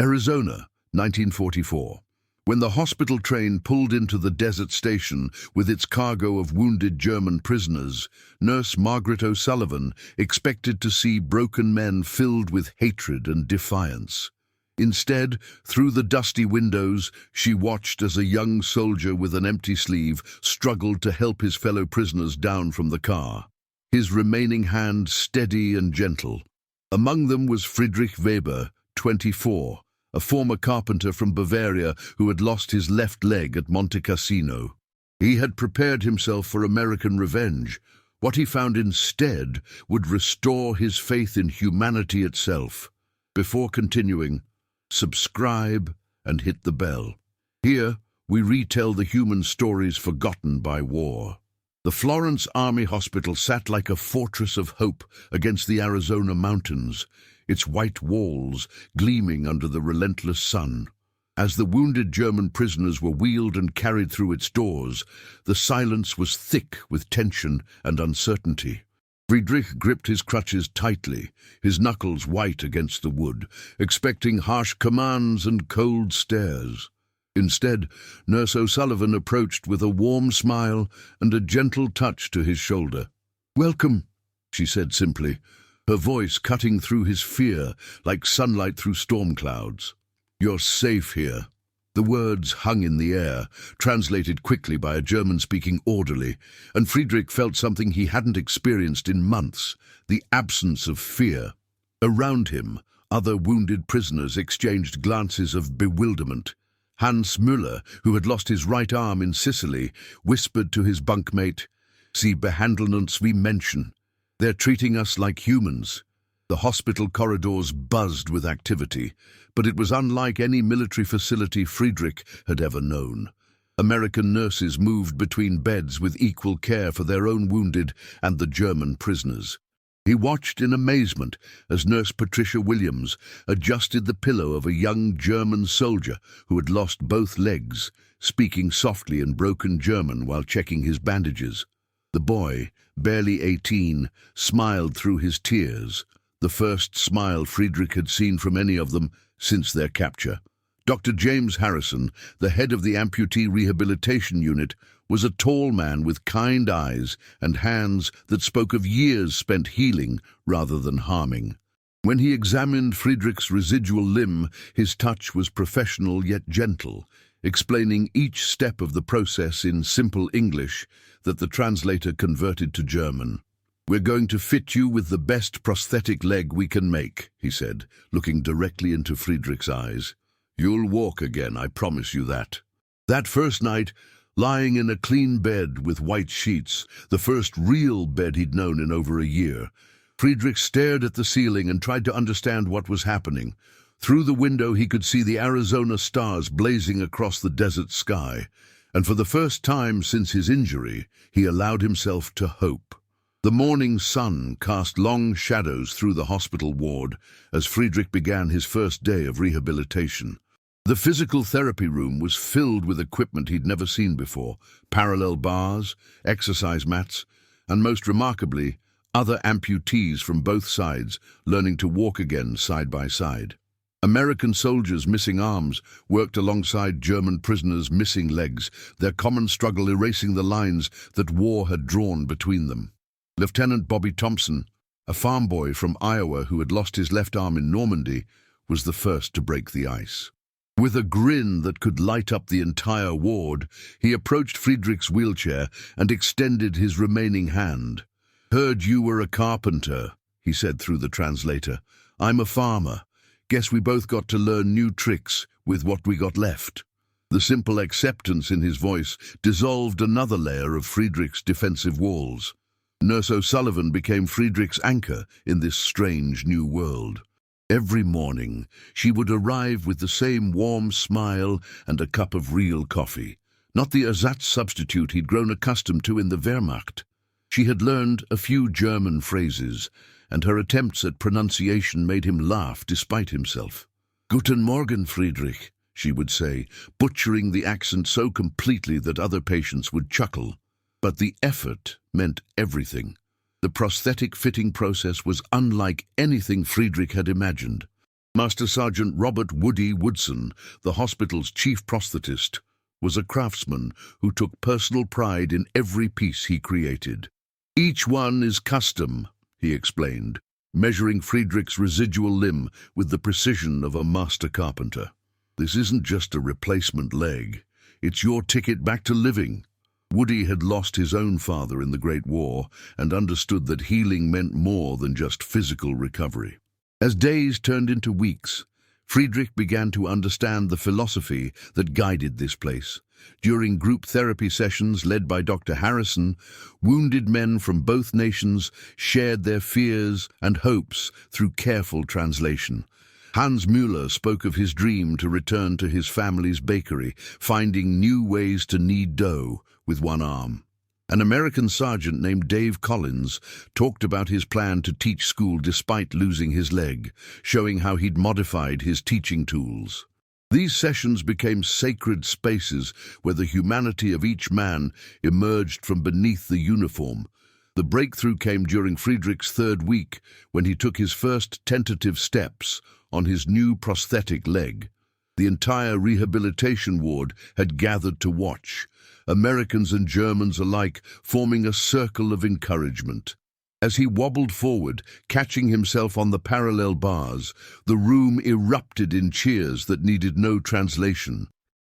Arizona, 1944. When the hospital train pulled into the desert station with its cargo of wounded German prisoners, Nurse Margaret O'Sullivan expected to see broken men filled with hatred and defiance. Instead, through the dusty windows, she watched as a young soldier with an empty sleeve struggled to help his fellow prisoners down from the car, his remaining hand steady and gentle. Among them was Friedrich Weber, 24, a former carpenter from Bavaria who had lost his left leg at Monte Cassino. He had prepared himself for American revenge. What he found instead would restore his faith in humanity itself. Before continuing, subscribe and hit the bell. Here, we retell the human stories forgotten by war. The Florence Army Hospital sat like a fortress of hope against the Arizona mountains, its white walls gleaming under the relentless sun. As the wounded German prisoners were wheeled and carried through its doors, the silence was thick with tension and uncertainty. Friedrich gripped his crutches tightly, his knuckles white against the wood, expecting harsh commands and cold stares. Instead, Nurse O'Sullivan approached with a warm smile and a gentle touch to his shoulder. "Welcome," she said simply, her voice cutting through his fear like sunlight through storm clouds. "You're safe here." The words hung in the air, translated quickly by a German-speaking orderly, and Friedrich felt something he hadn't experienced in months, the absence of fear. Around him, other wounded prisoners exchanged glances of bewilderment. Hans Müller, who had lost his right arm in Sicily, whispered to his bunkmate, "Sie behandeln uns wie Menschen. They're treating us like humans." The hospital corridors buzzed with activity, but it was unlike any military facility Friedrich had ever known. American nurses moved between beds with equal care for their own wounded and the German prisoners. He watched in amazement as Nurse Patricia Williams adjusted the pillow of a young German soldier who had lost both legs, speaking softly in broken German while checking his bandages. The boy, barely 18, smiled through his tears, the first smile Friedrich had seen from any of them since their capture. Dr. James Harrison, the head of the amputee rehabilitation unit, was a tall man with kind eyes and hands that spoke of years spent healing rather than harming. When he examined Friedrich's residual limb, his touch was professional yet gentle, explaining each step of the process in simple English that the translator converted to German. "We're going to fit you with the best prosthetic leg we can make," he said, looking directly into Friedrich's eyes. "You'll walk again, I promise you that." That first night, lying in a clean bed with white sheets, the first real bed he'd known in over a year, Friedrich stared at the ceiling and tried to understand what was happening. Through the window he could see the Arizona stars blazing across the desert sky, and for the first time since his injury, he allowed himself to hope. The morning sun cast long shadows through the hospital ward as Friedrich began his first day of rehabilitation. The physical therapy room was filled with equipment he'd never seen before, parallel bars, exercise mats, and most remarkably, other amputees from both sides learning to walk again side by side. American soldiers missing arms worked alongside German prisoners missing legs, their common struggle erasing the lines that war had drawn between them. Lieutenant Bobby Thompson, a farm boy from Iowa who had lost his left arm in Normandy, was the first to break the ice. With a grin that could light up the entire ward, he approached Friedrich's wheelchair and extended his remaining hand. "Heard you were a carpenter," he said through the translator. "I'm a farmer. Guess we both got to learn new tricks with what we got left." The simple acceptance in his voice dissolved another layer of Friedrich's defensive walls. Nurse O'Sullivan became Friedrich's anchor in this strange new world. Every morning, she would arrive with the same warm smile and a cup of real coffee, not the ersatz substitute he'd grown accustomed to in the Wehrmacht. She had learned a few German phrases, and her attempts at pronunciation made him laugh despite himself. "Guten Morgen, Friedrich," she would say, butchering the accent so completely that other patients would chuckle. But the effort meant everything. The prosthetic fitting process was unlike anything Friedrich had imagined. Master Sergeant Robert Woody Woodson, the hospital's chief prosthetist, was a craftsman who took personal pride in every piece he created. "Each one is custom," he explained, measuring Friedrich's residual limb with the precision of a master carpenter. "This isn't just a replacement leg. It's your ticket back to living." Woody had lost his own father in the Great War and understood that healing meant more than just physical recovery. As days turned into weeks, Friedrich began to understand the philosophy that guided this place. During group therapy sessions led by Dr. Harrison, wounded men from both nations shared their fears and hopes through careful translation. Hans Müller spoke of his dream to return to his family's bakery, finding new ways to knead dough with one arm. An American sergeant named Dave Collins talked about his plan to teach school despite losing his leg, showing how he'd modified his teaching tools. These sessions became sacred spaces where the humanity of each man emerged from beneath the uniform. The breakthrough came during Friedrich's third week, when he took his first tentative steps on his new prosthetic leg. The entire rehabilitation ward had gathered to watch, Americans and Germans alike forming a circle of encouragement. As he wobbled forward, catching himself on the parallel bars, the room erupted in cheers that needed no translation.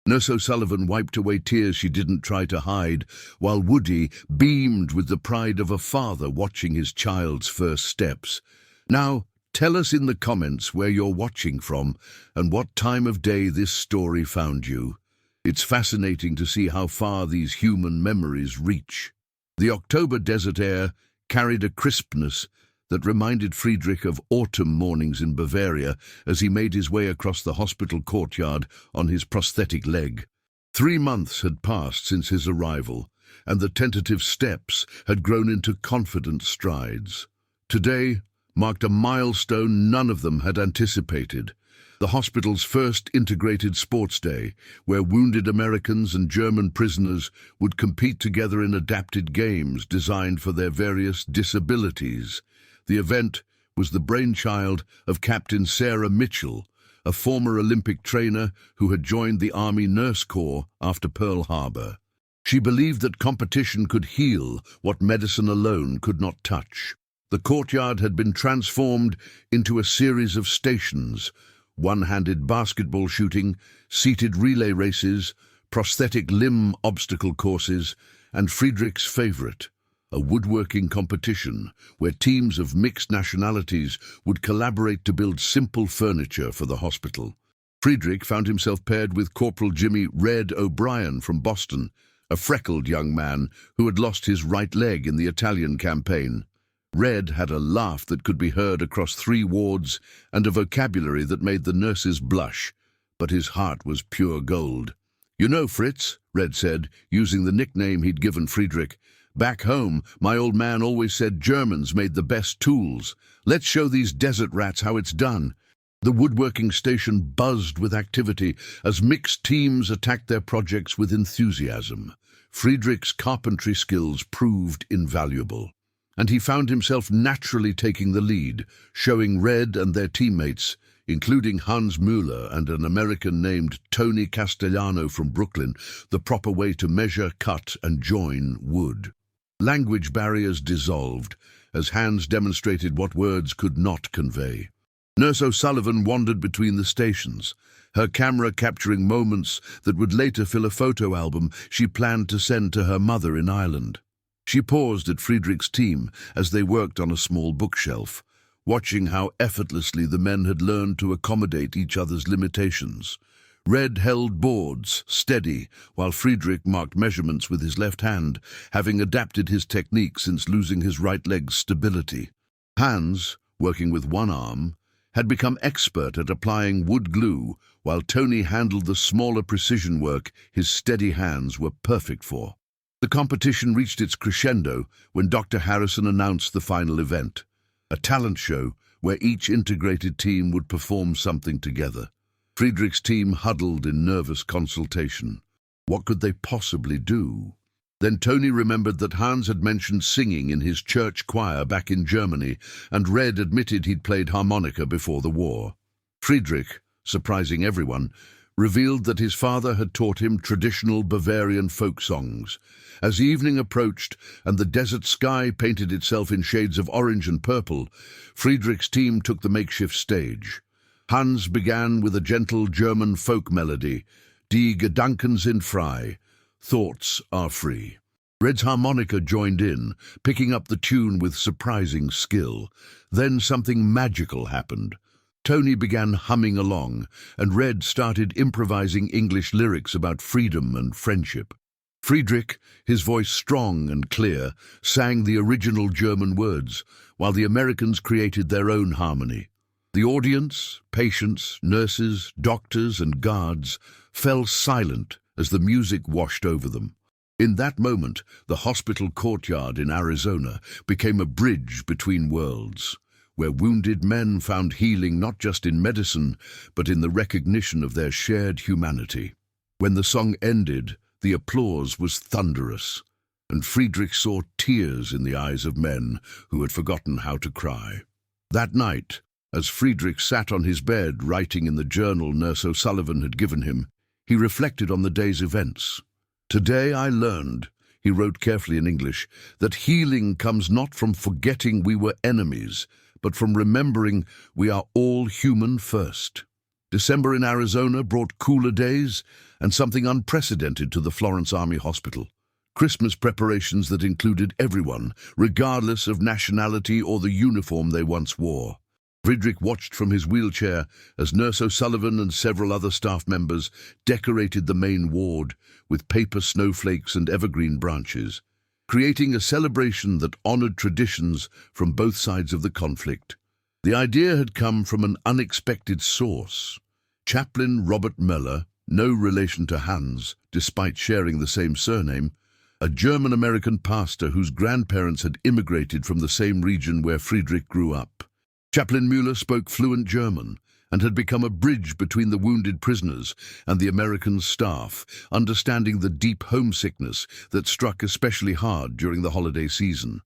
Nurse O'Sullivan wiped away tears she didn't try to hide, while Woody beamed with the pride of a father watching his child's first steps. "Now, tell us in the comments where you're watching from and what time of day this story found you. It's fascinating to see how far these human memories reach." The October desert air carried a crispness that reminded Friedrich of autumn mornings in Bavaria as he made his way across the hospital courtyard on his prosthetic leg. 3 months had passed since his arrival, and the tentative steps had grown into confident strides. Today marked a milestone none of them had anticipated. The hospital's first integrated sports day, where wounded Americans and German prisoners would compete together in adapted games designed for their various disabilities. The event was the brainchild of Captain Sarah Mitchell, a former Olympic trainer who had joined the Army Nurse Corps after Pearl Harbor. She believed that competition could heal what medicine alone could not touch. The courtyard had been transformed into a series of stations: one-handed basketball shooting, seated relay races, prosthetic limb obstacle courses, and Friedrich's favorite, a woodworking competition where teams of mixed nationalities would collaborate to build simple furniture for the hospital. Friedrich found himself paired with Corporal Jimmy "Red" O'Brien from Boston, a freckled young man who had lost his right leg in the Italian campaign. Red had a laugh that could be heard across 3 wards and a vocabulary that made the nurses blush, but his heart was pure gold. "You know, Fritz," Red said, using the nickname he'd given Friedrich, "back home, my old man always said Germans made the best tools. Let's show these desert rats how it's done." The woodworking station buzzed with activity as mixed teams attacked their projects with enthusiasm. Friedrich's carpentry skills proved invaluable, and he found himself naturally taking the lead, showing Red and their teammates, including Hans Müller and an American named Tony Castellano from Brooklyn, the proper way to measure, cut, and join wood. Language barriers dissolved as Hans demonstrated what words could not convey. Nurse O'Sullivan wandered between the stations, her camera capturing moments that would later fill a photo album she planned to send to her mother in Ireland. She paused at Friedrich's team as they worked on a small bookshelf, watching how effortlessly the men had learned to accommodate each other's limitations. Red held boards, steady, while Friedrich marked measurements with his left hand, having adapted his technique since losing his right leg's stability. Hans, working with one arm, had become expert at applying wood glue, while Tony handled the smaller precision work his steady hands were perfect for. The competition reached its crescendo when Dr. Harrison announced the final event, a talent show where each integrated team would perform something together. Friedrich's team huddled in nervous consultation. What could they possibly do? Then Tony remembered that Hans had mentioned singing in his church choir back in Germany, and Red admitted he'd played harmonica before the war. Friedrich, surprising everyone, revealed that his father had taught him traditional Bavarian folk songs. As evening approached and the desert sky painted itself in shades of orange and purple, Friedrich's team took the makeshift stage. Hans began with a gentle German folk melody, Die Gedanken sind frei, Thoughts are free. Red's harmonica joined in, picking up the tune with surprising skill. Then something magical happened. Tony began humming along, and Red started improvising English lyrics about freedom and friendship. Friedrich, his voice strong and clear, sang the original German words, while the Americans created their own harmony. The audience, patients, nurses, doctors, and guards fell silent as the music washed over them. In that moment, the hospital courtyard in Arizona became a bridge between worlds, where wounded men found healing not just in medicine, but in the recognition of their shared humanity. When the song ended, the applause was thunderous, and Friedrich saw tears in the eyes of men who had forgotten how to cry. That night, as Friedrich sat on his bed writing in the journal Nurse O'Sullivan had given him, he reflected on the day's events. "Today I learned," he wrote carefully in English, "that healing comes not from forgetting we were enemies, but from remembering we are all human first." December in Arizona brought cooler days and something unprecedented to the Florence Army Hospital. Christmas preparations that included everyone, regardless of nationality or the uniform they once wore. Friedrich watched from his wheelchair as Nurse O'Sullivan and several other staff members decorated the main ward with paper snowflakes and evergreen branches, creating a celebration that honored traditions from both sides of the conflict. The idea had come from an unexpected source. Chaplain Robert Möller, no relation to Hans, despite sharing the same surname, a German-American pastor whose grandparents had immigrated from the same region where Friedrich grew up. Chaplain Müller spoke fluent German and had become a bridge between the wounded prisoners and the American staff, understanding the deep homesickness that struck especially hard during the holiday season.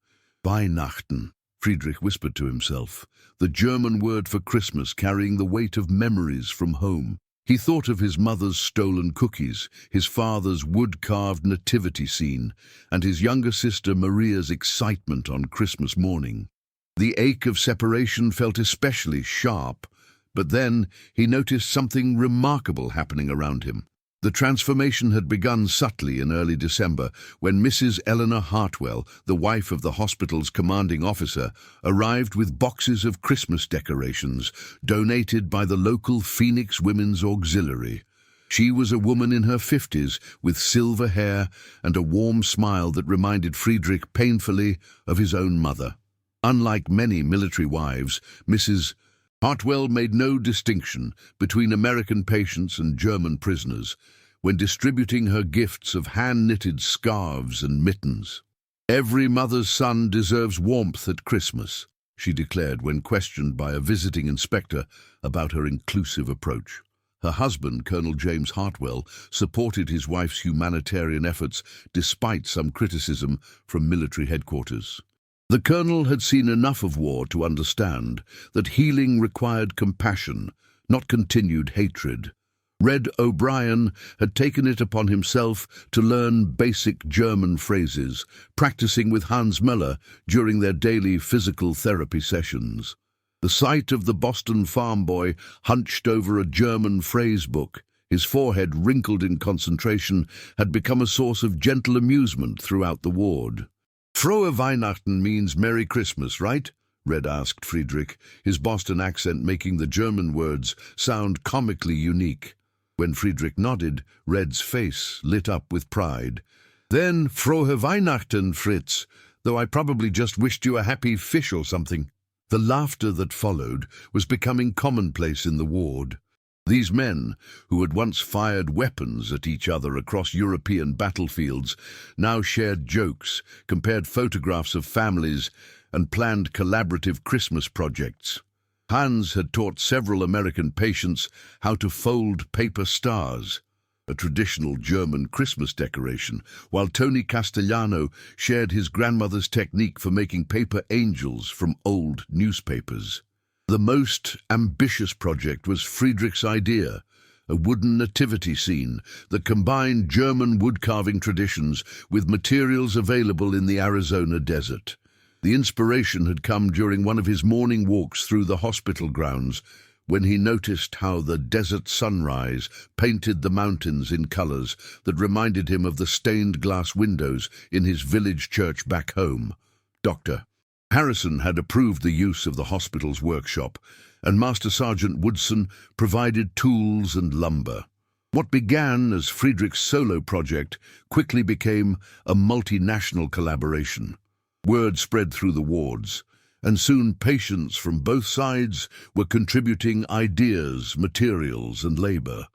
Weihnachten, Friedrich whispered to himself, the German word for Christmas carrying the weight of memories from home. He thought of his mother's stolen cookies, his father's wood-carved nativity scene, and his younger sister Maria's excitement on Christmas morning. The ache of separation felt especially sharp, but then he noticed something remarkable happening around him. The transformation had begun subtly in early December when Mrs. Eleanor Hartwell, the wife of the hospital's commanding officer, arrived with boxes of Christmas decorations donated by the local Phoenix Women's Auxiliary. She was a woman in her 50s with silver hair and a warm smile that reminded Friedrich painfully of his own mother. Unlike many military wives, Mrs. Hartwell made no distinction between American patients and German prisoners when distributing her gifts of hand-knitted scarves and mittens. "Every mother's son deserves warmth at Christmas," she declared when questioned by a visiting inspector about her inclusive approach. Her husband, Colonel James Hartwell, supported his wife's humanitarian efforts despite some criticism from military headquarters. The colonel had seen enough of war to understand that healing required compassion, not continued hatred. Red O'Brien had taken it upon himself to learn basic German phrases, practicing with Hans Möller during their daily physical therapy sessions. The sight of the Boston farm boy hunched over a German phrase book, his forehead wrinkled in concentration, had become a source of gentle amusement throughout the ward. "Frohe Weihnachten means Merry Christmas, right?" Red asked Friedrich, his Boston accent making the German words sound comically unique. When Friedrich nodded, Red's face lit up with pride. "Then Frohe Weihnachten, Fritz, though I probably just wished you a happy fish or something." The laughter that followed was becoming commonplace in the ward. These men, who had once fired weapons at each other across European battlefields, now shared jokes, compared photographs of families, and planned collaborative Christmas projects. Hans had taught several American patients how to fold paper stars, a traditional German Christmas decoration, while Tony Castellano shared his grandmother's technique for making paper angels from old newspapers. The most ambitious project was Friedrich's idea, a wooden nativity scene that combined German woodcarving traditions with materials available in the Arizona desert. The inspiration had come during one of his morning walks through the hospital grounds, when he noticed how the desert sunrise painted the mountains in colors that reminded him of the stained glass windows in his village church back home. Dr. Harrison had approved the use of the hospital's workshop, and Master Sergeant Woodson provided tools and lumber. What began as Friedrich's solo project quickly became a multinational collaboration. Word spread through the wards, and soon patients from both sides were contributing ideas, materials, and labor.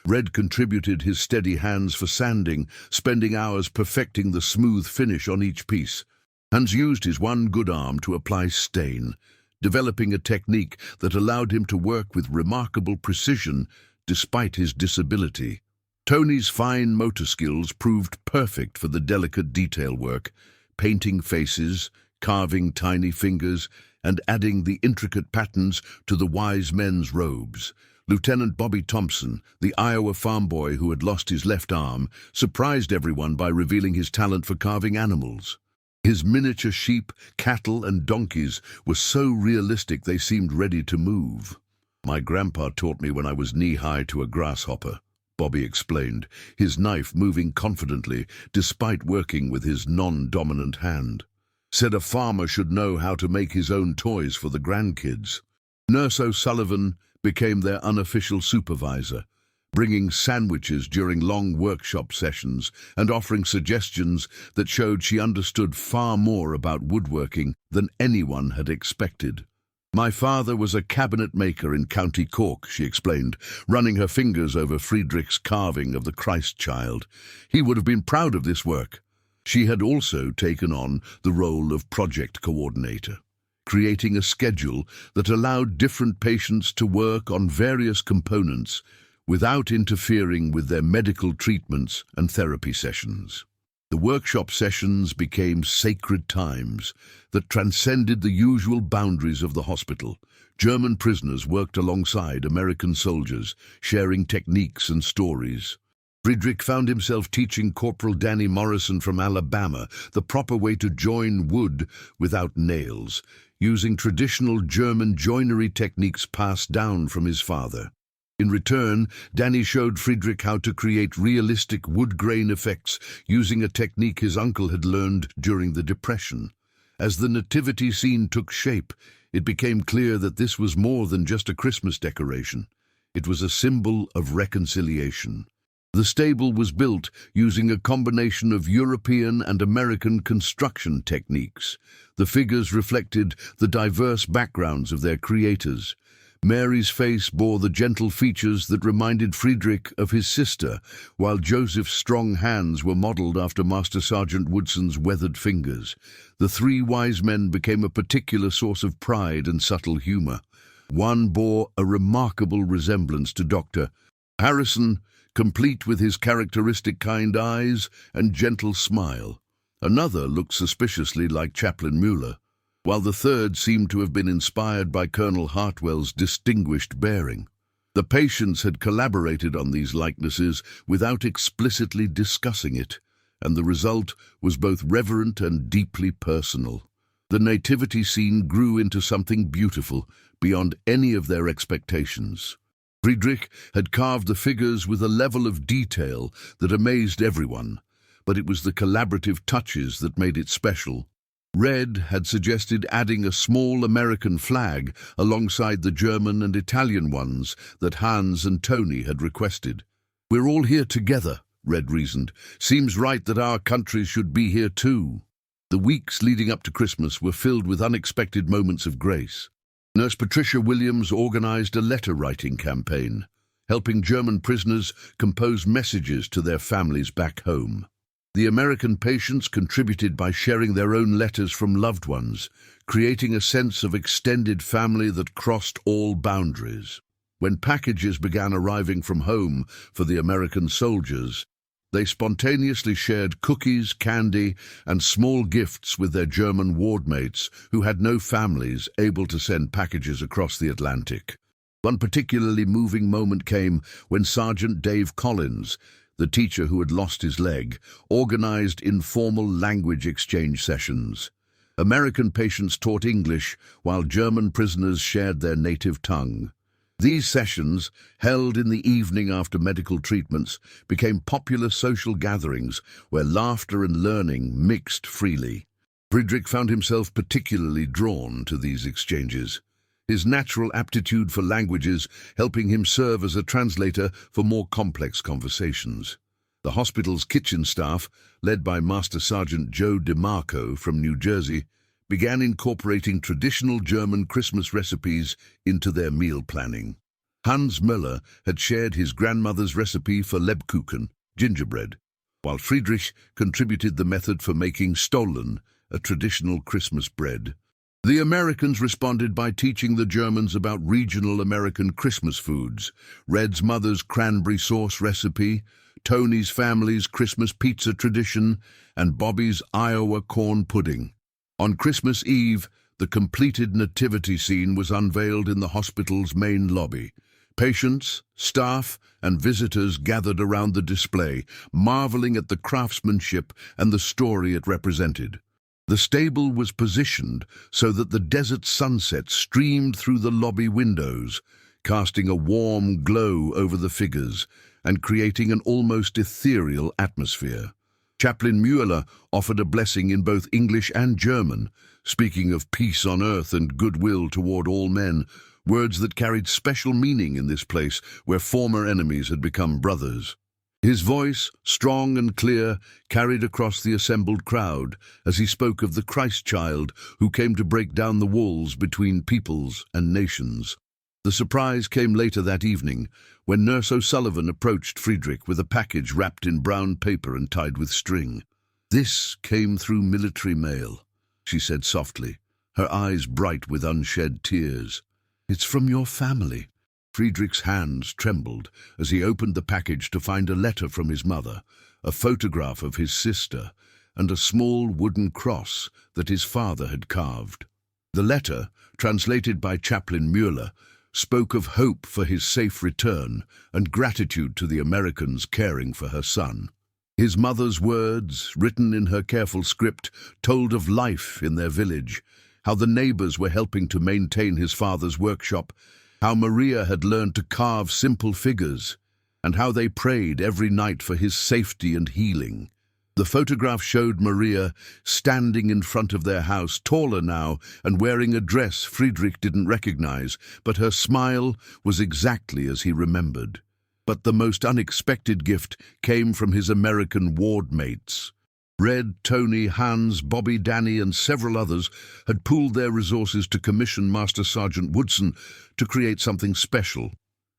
Red contributed his steady hands for sanding, spending hours perfecting the smooth finish on each piece. Hans used his one good arm to apply stain, developing a technique that allowed him to work with remarkable precision despite his disability. Tony's fine motor skills proved perfect for the delicate detail work, painting faces, carving tiny fingers, and adding the intricate patterns to the wise men's robes. Lieutenant Bobby Thompson, the Iowa farm boy who had lost his left arm, surprised everyone by revealing his talent for carving animals. His miniature sheep, cattle, and donkeys were so realistic they seemed ready to move. "My grandpa taught me when I was knee-high to a grasshopper," Bobby explained, his knife moving confidently despite working with his non-dominant hand. "Said a farmer should know how to make his own toys for the grandkids." Nurse O'Sullivan became their unofficial supervisor, bringing sandwiches during long workshop sessions and offering suggestions that showed she understood far more about woodworking than anyone had expected. "My father was a cabinet maker in County Cork," she explained, running her fingers over Friedrich's carving of the Christ child. "He would have been proud of this work." She had also taken on the role of project coordinator, creating a schedule that allowed different patients to work on various components without interfering with their medical treatments and therapy sessions. The workshop sessions became sacred times that transcended the usual boundaries of the hospital. German prisoners worked alongside American soldiers, sharing techniques and stories. Friedrich found himself teaching Corporal Danny Morrison from Alabama the proper way to join wood without nails, using traditional German joinery techniques passed down from his father. In return, Danny showed Friedrich how to create realistic wood grain effects using a technique his uncle had learned during the Depression. As the nativity scene took shape, it became clear that this was more than just a Christmas decoration. It was a symbol of reconciliation. The stable was built using a combination of European and American construction techniques. The figures reflected the diverse backgrounds of their creators. Mary's face bore the gentle features that reminded Friedrich of his sister, while Joseph's strong hands were modeled after Master Sergeant Woodson's weathered fingers. The three wise men became a particular source of pride and subtle humor. One bore a remarkable resemblance to Dr. Harrison, complete with his characteristic kind eyes and gentle smile. Another looked suspiciously like Chaplain Mueller, while the third seemed to have been inspired by Colonel Hartwell's distinguished bearing. The patients had collaborated on these likenesses without explicitly discussing it, and the result was both reverent and deeply personal. The nativity scene grew into something beautiful beyond any of their expectations. Friedrich had carved the figures with a level of detail that amazed everyone, but it was the collaborative touches that made it special. Red had suggested adding a small American flag alongside the German and Italian ones that Hans and Tony had requested. "We're all here together," Red reasoned. "Seems right that our countries should be here too." The weeks leading up to Christmas were filled with unexpected moments of grace. Nurse Patricia Williams organized a letter-writing campaign, helping German prisoners compose messages to their families back home. The American patients contributed by sharing their own letters from loved ones, creating a sense of extended family that crossed all boundaries. When packages began arriving from home for the American soldiers, They spontaneously shared cookies, candy, and small gifts with their German wardmates who had no families able to send packages across the Atlantic. One particularly moving moment came when Sergeant Dave Collins, the teacher who had lost his leg, organized informal language exchange sessions. American patients taught English while German prisoners shared their native tongue. These sessions, held in the evening after medical treatments, became popular social gatherings where laughter and learning mixed freely. Friedrich found himself particularly drawn to these exchanges, his natural aptitude for languages helping him serve as a translator for more complex conversations. The hospital's kitchen staff, led by Master Sergeant Joe DeMarco from New Jersey, began incorporating traditional German Christmas recipes into their meal planning. Hans Müller had shared his grandmother's recipe for Lebkuchen, gingerbread, while Friedrich contributed the method for making Stollen, a traditional Christmas bread. The Americans responded by teaching the Germans about regional American Christmas foods, Red's mother's cranberry sauce recipe, Tony's family's Christmas pizza tradition, and Bobby's Iowa corn pudding. On Christmas Eve, the completed nativity scene was unveiled in the hospital's main lobby. Patients, staff, and visitors gathered around the display, marveling at the craftsmanship and the story it represented. The stable was positioned so that the desert sunset streamed through the lobby windows, casting a warm glow over the figures and creating an almost ethereal atmosphere. Chaplain Mueller offered a blessing in both English and German, speaking of peace on earth and goodwill toward all men, words that carried special meaning in this place where former enemies had become brothers. His voice, strong and clear, carried across the assembled crowd as he spoke of the Christ child who came to break down the walls between peoples and nations. The surprise came later that evening when Nurse O'Sullivan approached Friedrich with a package wrapped in brown paper and tied with string. "This came through military mail," she said softly, her eyes bright with unshed tears. "It's from your family." Friedrich's hands trembled as he opened the package to find a letter from his mother, a photograph of his sister, and a small wooden cross that his father had carved. The letter, translated by Chaplain Mueller, spoke of hope for his safe return and gratitude to the Americans caring for her son. His mother's words, written in her careful script, told of life in their village, how the neighbors were helping to maintain his father's workshop, how Maria had learned to carve simple figures, and how they prayed every night for his safety and healing. The photograph showed Maria standing in front of their house, taller now and wearing a dress Friedrich didn't recognize, but her smile was exactly as he remembered. But the most unexpected gift came from his American ward mates. Red, Tony, Hans, Bobby, Danny, and several others had pooled their resources to commission Master Sergeant Woodson to create something special.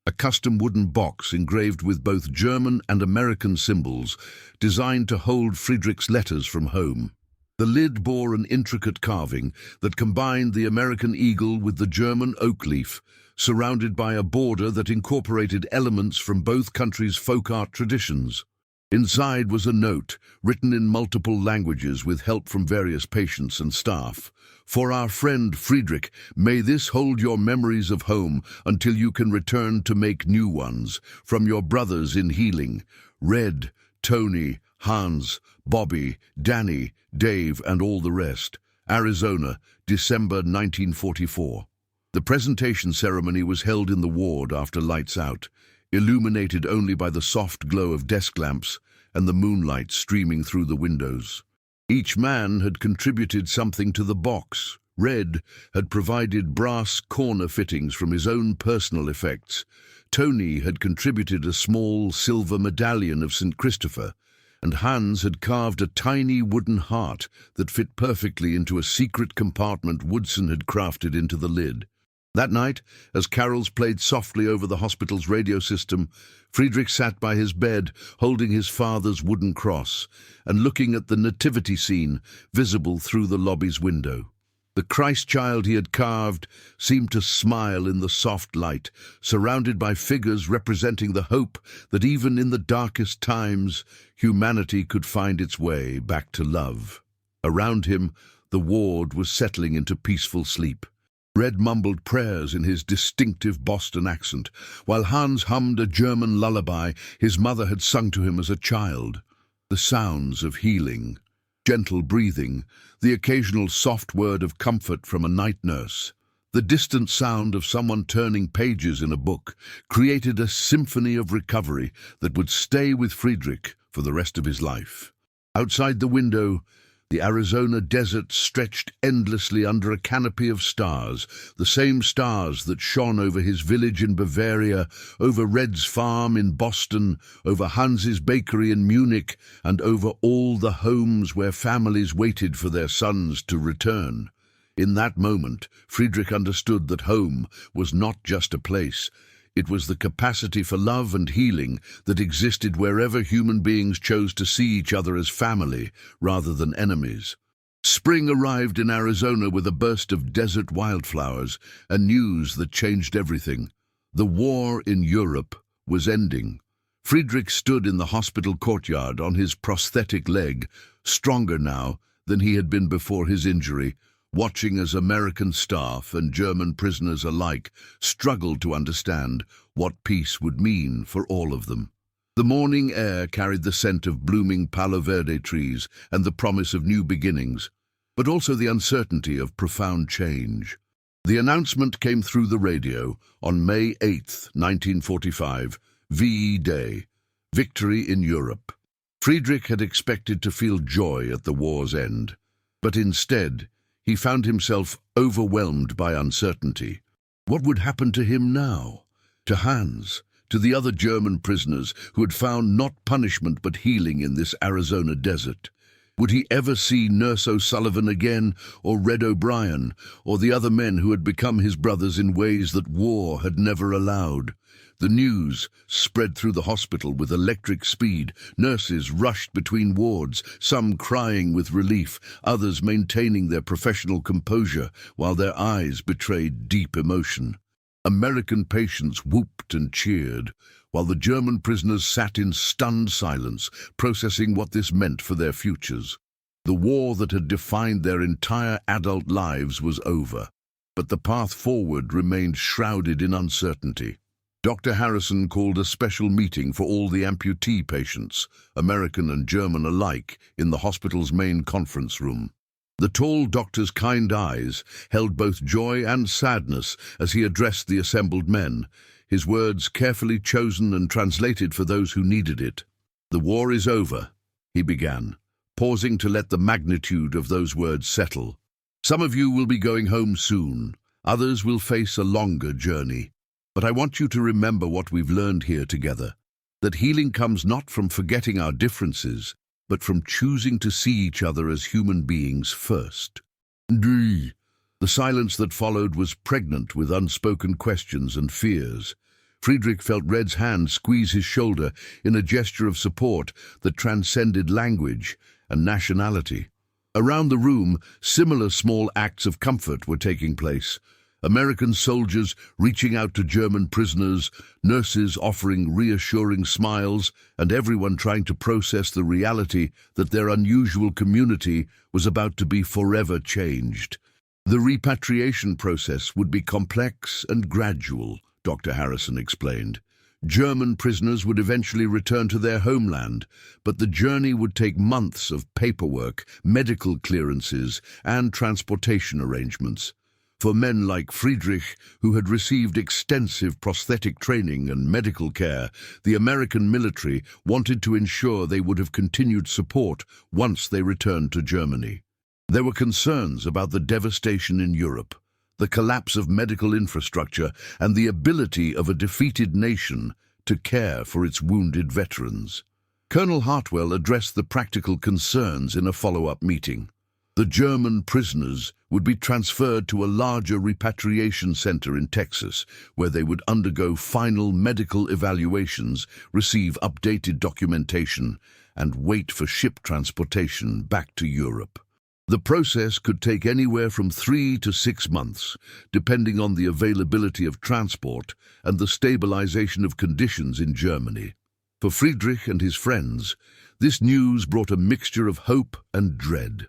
A custom wooden box engraved with both German and American symbols, designed to hold Friedrich's letters from home. The lid bore an intricate carving that combined the American eagle with the German oak leaf, surrounded by a border that incorporated elements from both countries' folk art traditions. Inside was a note, written in multiple languages with help from various patients and staff. "For our friend Friedrich, may this hold your memories of home until you can return to make new ones. From your brothers in healing, Red, Tony, Hans, Bobby, Danny, Dave, and all the rest. Arizona, December 1944. The presentation ceremony was held in the ward after lights out, illuminated only by the soft glow of desk lamps and the moonlight streaming through the windows. Each man had contributed something to the box. Red had provided brass corner fittings from his own personal effects. Tony had contributed a small silver medallion of St. Christopher, and Hans had carved a tiny wooden heart that fit perfectly into a secret compartment Woodson had crafted into the lid. That night, as carols played softly over the hospital's radio system, Friedrich sat by his bed, holding his father's wooden cross and looking at the nativity scene visible through the lobby's window. The Christ child he had carved seemed to smile in the soft light, surrounded by figures representing the hope that even in the darkest times, humanity could find its way back to love. Around him, the ward was settling into peaceful sleep. Red mumbled prayers in his distinctive Boston accent, while Hans hummed a German lullaby his mother had sung to him as a child. The sounds of healing, gentle breathing, the occasional soft word of comfort from a night nurse, the distant sound of someone turning pages in a book created a symphony of recovery that would stay with Friedrich for the rest of his life. Outside the window, the Arizona desert stretched endlessly under a canopy of stars, the same stars that shone over his village in Bavaria, over Red's farm in Boston, over Hans's bakery in Munich, and over all the homes where families waited for their sons to return. In that moment, Friedrich understood that home was not just a place. It was the capacity for love and healing that existed wherever human beings chose to see each other as family rather than enemies. Spring arrived in Arizona with a burst of desert wildflowers and news that changed everything. The war in Europe was ending. Friedrich stood in the hospital courtyard on his prosthetic leg, stronger now than he had been before his injury, watching as American staff and German prisoners alike struggled to understand what peace would mean for all of them. The morning air carried the scent of blooming Palo Verde trees and the promise of new beginnings, but also the uncertainty of profound change. The announcement came through the radio on May 8, 1945, VE Day, Victory in Europe. Friedrich had expected to feel joy at the war's end, but instead, he found himself overwhelmed by uncertainty. What would happen to him now? To Hans? To the other German prisoners who had found not punishment but healing in this Arizona desert? Would he ever see Nurse O'Sullivan again, or Red O'Brien, or the other men who had become his brothers in ways that war had never allowed? The news spread through the hospital with electric speed. Nurses rushed between wards, some crying with relief, others maintaining their professional composure while their eyes betrayed deep emotion. American patients whooped and cheered, while the German prisoners sat in stunned silence, processing what this meant for their futures. The war that had defined their entire adult lives was over, but the path forward remained shrouded in uncertainty. Dr. Harrison called a special meeting for all the amputee patients, American and German alike, in the hospital's main conference room. The tall doctor's kind eyes held both joy and sadness as he addressed the assembled men, his words carefully chosen and translated for those who needed it. "The war is over," he began, pausing to let the magnitude of those words settle. "Some of you will be going home soon, others will face a longer journey. But I want you to remember what we've learned here together, that healing comes not from forgetting our differences, but from choosing to see each other as human beings first." The silence that followed was pregnant with unspoken questions and fears. Friedrich felt Red's hand squeeze his shoulder in a gesture of support that transcended language and nationality. Around the room, similar small acts of comfort were taking place. American soldiers reaching out to German prisoners, nurses offering reassuring smiles, and everyone trying to process the reality that their unusual community was about to be forever changed. The repatriation process would be complex and gradual, Dr. Harrison explained. German prisoners would eventually return to their homeland, but the journey would take months of paperwork, medical clearances, and transportation arrangements. For men like Friedrich, who had received extensive prosthetic training and medical care, the American military wanted to ensure they would have continued support once they returned to Germany. There were concerns about the devastation in Europe, the collapse of medical infrastructure, and the ability of a defeated nation to care for its wounded veterans. Colonel Hartwell addressed the practical concerns in a follow-up meeting. The German prisoners would be transferred to a larger repatriation center in Texas, where they would undergo final medical evaluations, receive updated documentation, and wait for ship transportation back to Europe. The process could take anywhere from 3 to 6 months, depending on the availability of transport and the stabilization of conditions in Germany. For Friedrich and his friends, this news brought a mixture of hope and dread.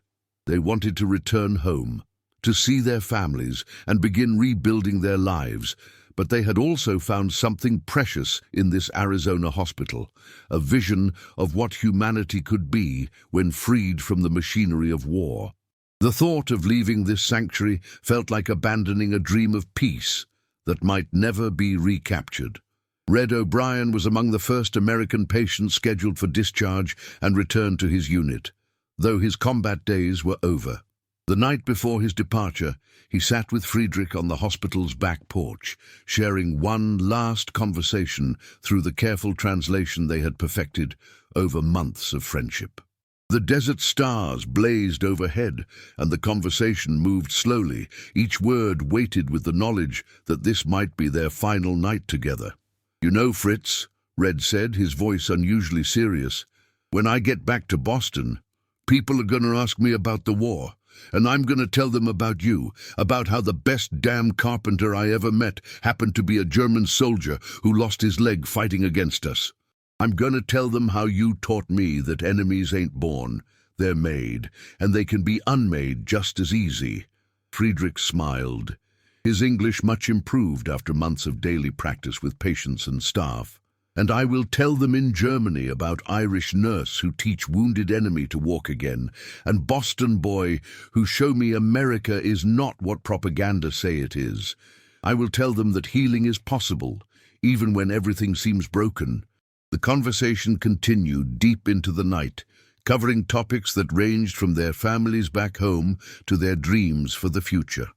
They wanted to return home, to see their families and begin rebuilding their lives, but they had also found something precious in this Arizona hospital, a vision of what humanity could be when freed from the machinery of war. The thought of leaving this sanctuary felt like abandoning a dream of peace that might never be recaptured. Red O'Brien was among the first American patients scheduled for discharge and return to his unit, though his combat days were over. The night before his departure, he sat with Friedrich on the hospital's back porch, sharing one last conversation through the careful translation they had perfected over months of friendship. The desert stars blazed overhead, and the conversation moved slowly, each word weighted with the knowledge that this might be their final night together. "You know, Fritz," Red said, his voice unusually serious, "when I get back to Boston, people are going to ask me about the war. And I'm going to tell them about you, about how the best damn carpenter I ever met happened to be a German soldier who lost his leg fighting against us. I'm going to tell them how you taught me that enemies ain't born, they're made, and they can be unmade just as easy." Friedrich smiled, his English much improved after months of daily practice with patients and staff. "And I will tell them in Germany about Irish nurse who teach wounded enemy to walk again, and Boston boy who show me America is not what propaganda say it is. I will tell them that healing is possible, even when everything seems broken." The conversation continued deep into the night, covering topics that ranged from their families back home to their dreams for the future.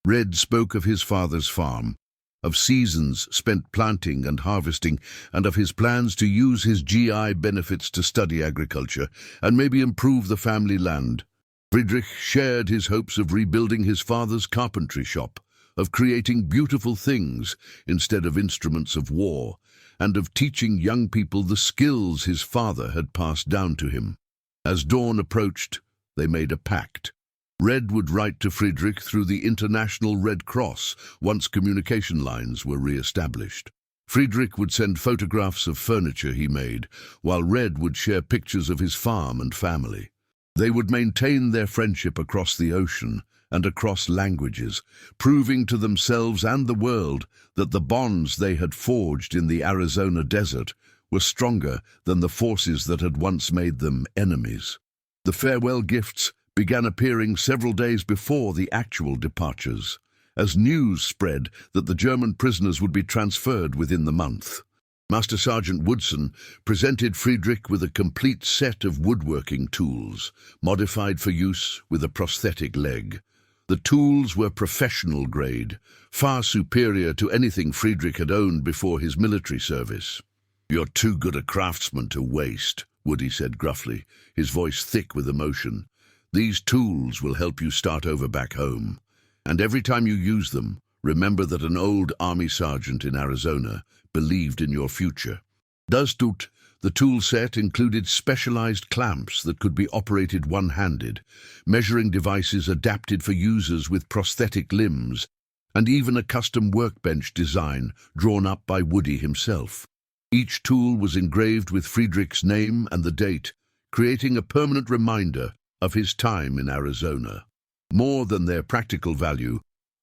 Red spoke of his father's farm, of seasons spent planting and harvesting, and of his plans to use his GI benefits to study agriculture and maybe improve the family land. Friedrich shared his hopes of rebuilding his father's carpentry shop, of creating beautiful things instead of instruments of war, and of teaching young people the skills his father had passed down to him. As dawn approached, they made a pact. Red would write to Friedrich through the International Red Cross once communication lines were re-established. Friedrich would send photographs of furniture he made, while Red would share pictures of his farm and family. They would maintain their friendship across the ocean and across languages, proving to themselves and the world that the bonds they had forged in the Arizona desert were stronger than the forces that had once made them enemies. The farewell gifts began appearing several days before the actual departures, as news spread that the German prisoners would be transferred within the month. Master Sergeant Woodson presented Friedrich with a complete set of woodworking tools, modified for use with a prosthetic leg. The tools were professional grade, far superior to anything Friedrich had owned before his military service. "You're too good a craftsman to waste," Woody said gruffly, his voice thick with emotion. "These tools will help you start over back home. And every time you use them, remember that an old army sergeant in Arizona believed in your future." Das tut. The tool set included specialized clamps that could be operated one-handed, measuring devices adapted for users with prosthetic limbs, and even a custom workbench design drawn up by Woody himself. Each tool was engraved with Friedrich's name and the date, creating a permanent reminder of his time in Arizona. More than their practical value,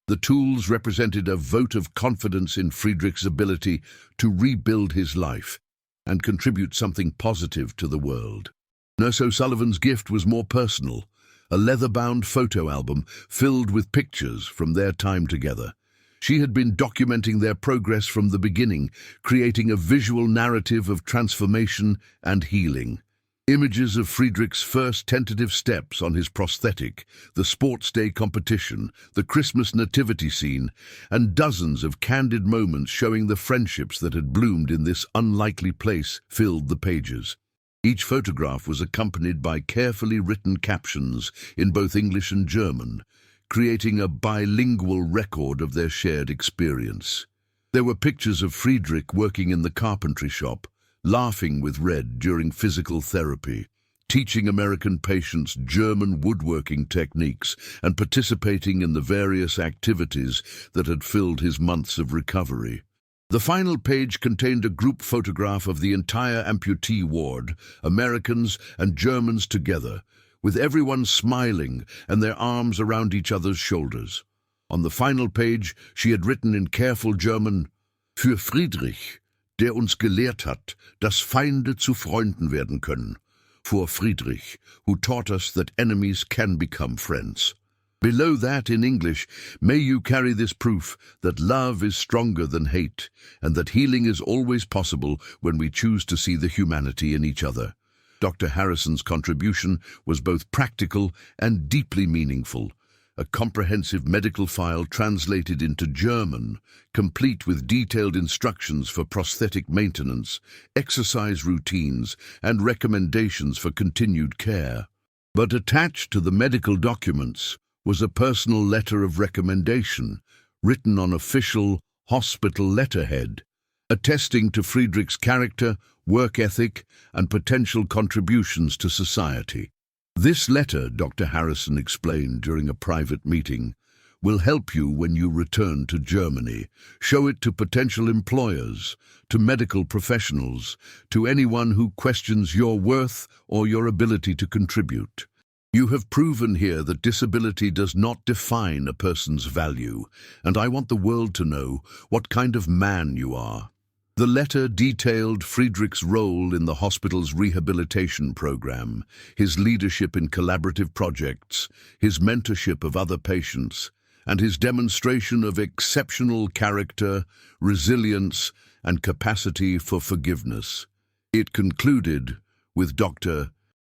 the tools represented a vote of confidence in Friedrich's ability to rebuild his life and contribute something positive to the world. Nurse O'Sullivan's gift was more personal, a leather-bound photo album filled with pictures from their time together. She had been documenting their progress from the beginning, creating a visual narrative of transformation and healing. Images of Friedrich's first tentative steps on his prosthetic, the sports day competition, the Christmas nativity scene, and dozens of candid moments showing the friendships that had bloomed in this unlikely place filled the pages. Each photograph was accompanied by carefully written captions in both English and German, creating a bilingual record of their shared experience. There were pictures of Friedrich working in the carpentry shop, laughing with Red during physical therapy, teaching American patients German woodworking techniques and participating in the various activities that had filled his months of recovery. The final page contained a group photograph of the entire amputee ward, Americans and Germans together, with everyone smiling and their arms around each other's shoulders. On the final page, she had written in careful German, "Für Friedrich, der uns gelehrt hat, dass Feinde zu Freunden werden können. For Friedrich, who taught us that enemies can become friends." Below that, in English, "May you carry this proof that love is stronger than hate, and that healing is always possible when we choose to see the humanity in each other." Dr. Harrison's contribution was both practical and deeply meaningful. A comprehensive medical file translated into German, complete with detailed instructions for prosthetic maintenance, exercise routines, and recommendations for continued care. But attached to the medical documents was a personal letter of recommendation, written on official hospital letterhead, attesting to Friedrich's character, work ethic, and potential contributions to society. This letter, Dr. Harrison explained during a private meeting, will help you when you return to Germany. Show it to potential employers, to medical professionals, to anyone who questions your worth or your ability to contribute. You have proven here that disability does not define a person's value, and I want the world to know what kind of man you are. The letter detailed Friedrich's role in the hospital's rehabilitation program, his leadership in collaborative projects, his mentorship of other patients, and his demonstration of exceptional character, resilience, and capacity for forgiveness. It concluded with Dr.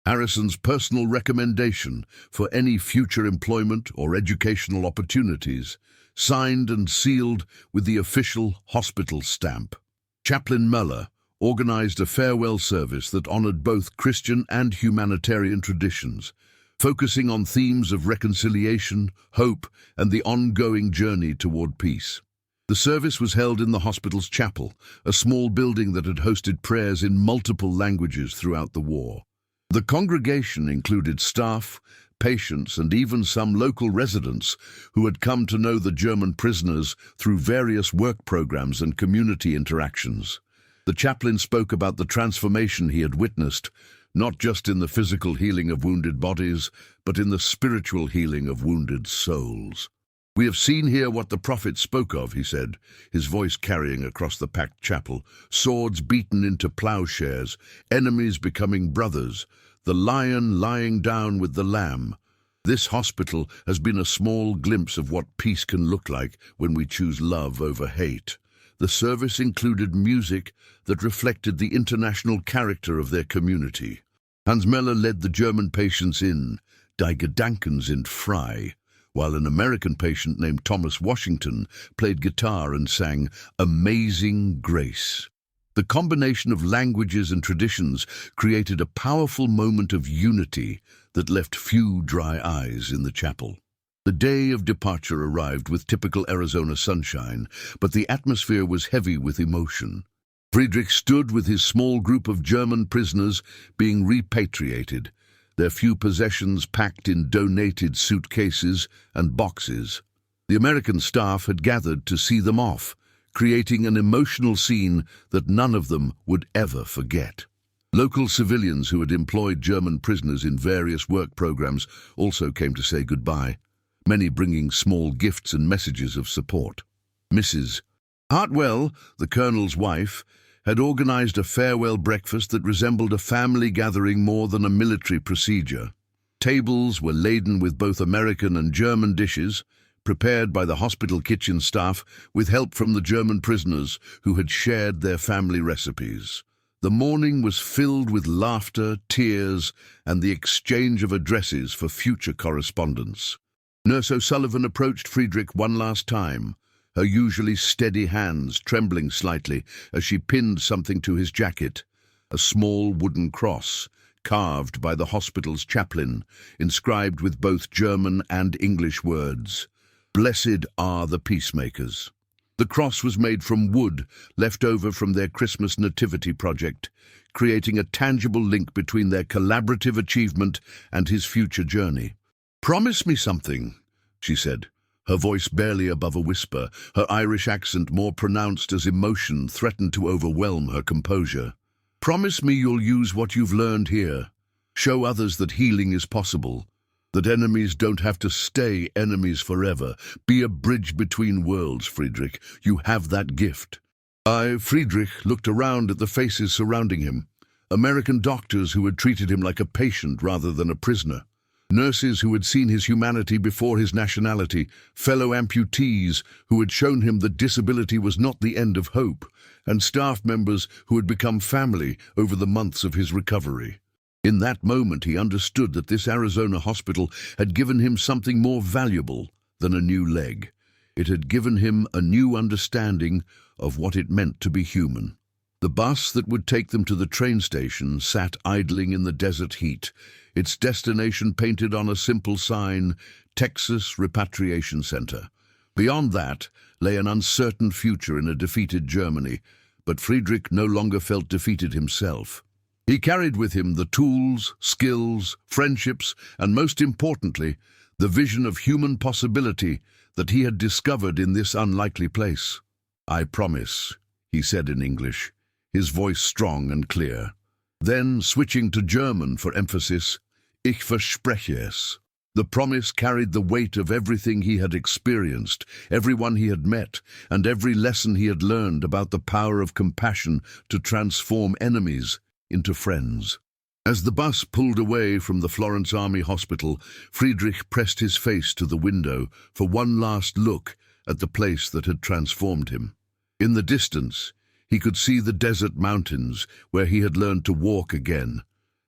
Harrison's personal recommendation for any future employment or educational opportunities, signed and sealed with the official hospital stamp. Chaplain Muller organized a farewell service that honored both Christian and humanitarian traditions, focusing on themes of reconciliation, hope, and the ongoing journey toward peace. The service was held in the hospital's chapel, a small building that had hosted prayers in multiple languages throughout the war. The congregation included staff, patients, and even some local residents who had come to know the German prisoners through various work programs and community interactions. The chaplain spoke about the transformation he had witnessed, not just in the physical healing of wounded bodies, but in the spiritual healing of wounded souls. "We have seen here what the prophet spoke of," he said, his voice carrying across the packed chapel. "Swords beaten into plowshares, enemies becoming brothers, the lion lying down with the lamb. This hospital has been a small glimpse of what peace can look like when we choose love over hate." The service included music that reflected the international character of their community. Hans Meller led the German patients in Die Gedanken sind frei, while an American patient named Thomas Washington played guitar and sang Amazing Grace. The combination of languages and traditions created a powerful moment of unity that left few dry eyes in the chapel. The day of departure arrived with typical Arizona sunshine, but the atmosphere was heavy with emotion. Friedrich stood with his small group of German prisoners being repatriated, their few possessions packed in donated suitcases and boxes. The American staff had gathered to see them off, creating an emotional scene that none of them would ever forget. Local civilians who had employed German prisoners in various work programs also came to say goodbye, many bringing small gifts and messages of support. Mrs. Hartwell, the colonel's wife, had organized a farewell breakfast that resembled a family gathering more than a military procedure. Tables were laden with both American and German dishes, prepared by the hospital kitchen staff with help from the German prisoners who had shared their family recipes. The morning was filled with laughter, tears, and the exchange of addresses for future correspondence. Nurse O'Sullivan approached Friedrich one last time, her usually steady hands trembling slightly as she pinned something to his jacket, a small wooden cross, carved by the hospital's chaplain, inscribed with both German and English words, "Blessed are the peacemakers." The cross was made from wood left over from their Christmas nativity project, creating a tangible link between their collaborative achievement and his future journey. "Promise me something," she said, her voice barely above a whisper, her Irish accent more pronounced as emotion threatened to overwhelm her composure. "Promise me you'll use what you've learned here. Show others that healing is possible, that enemies don't have to stay enemies forever. Be a bridge between worlds, Friedrich. You have that gift." Friedrich looked around at the faces surrounding him. American doctors who had treated him like a patient rather than a prisoner. Nurses who had seen his humanity before his nationality. Fellow amputees who had shown him that disability was not the end of hope. And staff members who had become family over the months of his recovery. In that moment, he understood that this Arizona hospital had given him something more valuable than a new leg. It had given him a new understanding of what it meant to be human. The bus that would take them to the train station sat idling in the desert heat, its destination painted on a simple sign, Texas Repatriation Center. Beyond that lay an uncertain future in a defeated Germany, but Friedrich no longer felt defeated himself. He carried with him the tools, skills, friendships, and most importantly, the vision of human possibility that he had discovered in this unlikely place. "I promise," he said in English, his voice strong and clear. Then, switching to German for emphasis, "Ich verspreche es." The promise carried the weight of everything he had experienced, everyone he had met, and every lesson he had learned about the power of compassion to transform enemies into friends. As the bus pulled away from the Florence Army Hospital, Friedrich pressed his face to the window for one last look at the place that had transformed him. In the distance, he could see the desert mountains where he had learned to walk again,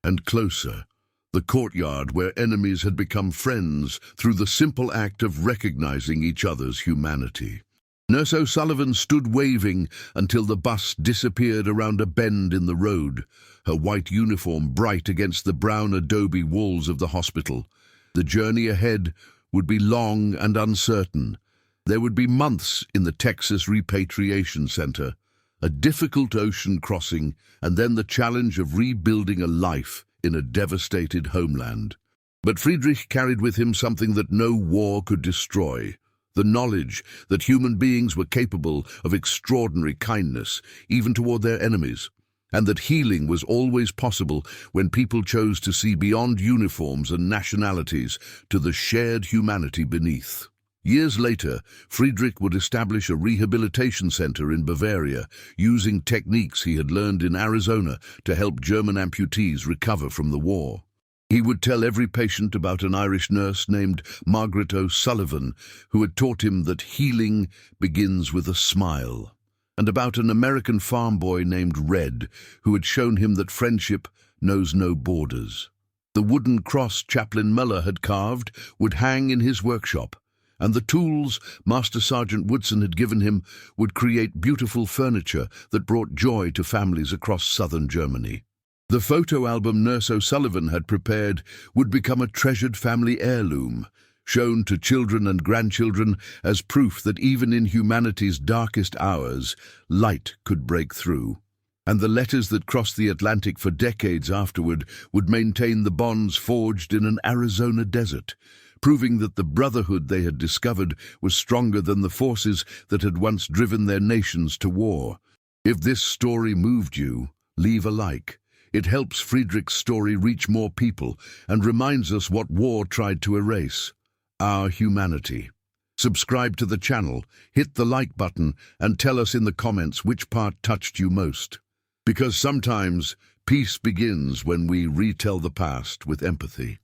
and closer, the courtyard where enemies had become friends through the simple act of recognizing each other's humanity. Nurse O'Sullivan stood waving until the bus disappeared around a bend in the road, her white uniform bright against the brown adobe walls of the hospital. The journey ahead would be long and uncertain. There would be months in the Texas Repatriation Center, a difficult ocean crossing, and then the challenge of rebuilding a life in a devastated homeland. But Friedrich carried with him something that no war could destroy. The knowledge that human beings were capable of extraordinary kindness, even toward their enemies, and that healing was always possible when people chose to see beyond uniforms and nationalities to the shared humanity beneath. Years later, Friedrich would establish a rehabilitation center in Bavaria, using techniques he had learned in Arizona to help German amputees recover from the war. He would tell every patient about an Irish nurse named Margaret O'Sullivan, who had taught him that healing begins with a smile, and about an American farm boy named Red, who had shown him that friendship knows no borders. The wooden cross Chaplain Muller had carved would hang in his workshop, and the tools Master Sergeant Woodson had given him would create beautiful furniture that brought joy to families across southern Germany. The photo album Nurse O'Sullivan had prepared would become a treasured family heirloom, shown to children and grandchildren as proof that even in humanity's darkest hours, light could break through. And the letters that crossed the Atlantic for decades afterward would maintain the bonds forged in an Arizona desert, proving that the brotherhood they had discovered was stronger than the forces that had once driven their nations to war. If this story moved you, leave a like. It helps Friedrich's story reach more people and reminds us what war tried to erase: our humanity. Subscribe to the channel, hit the like button, and tell us in the comments which part touched you most. Because sometimes peace begins when we retell the past with empathy.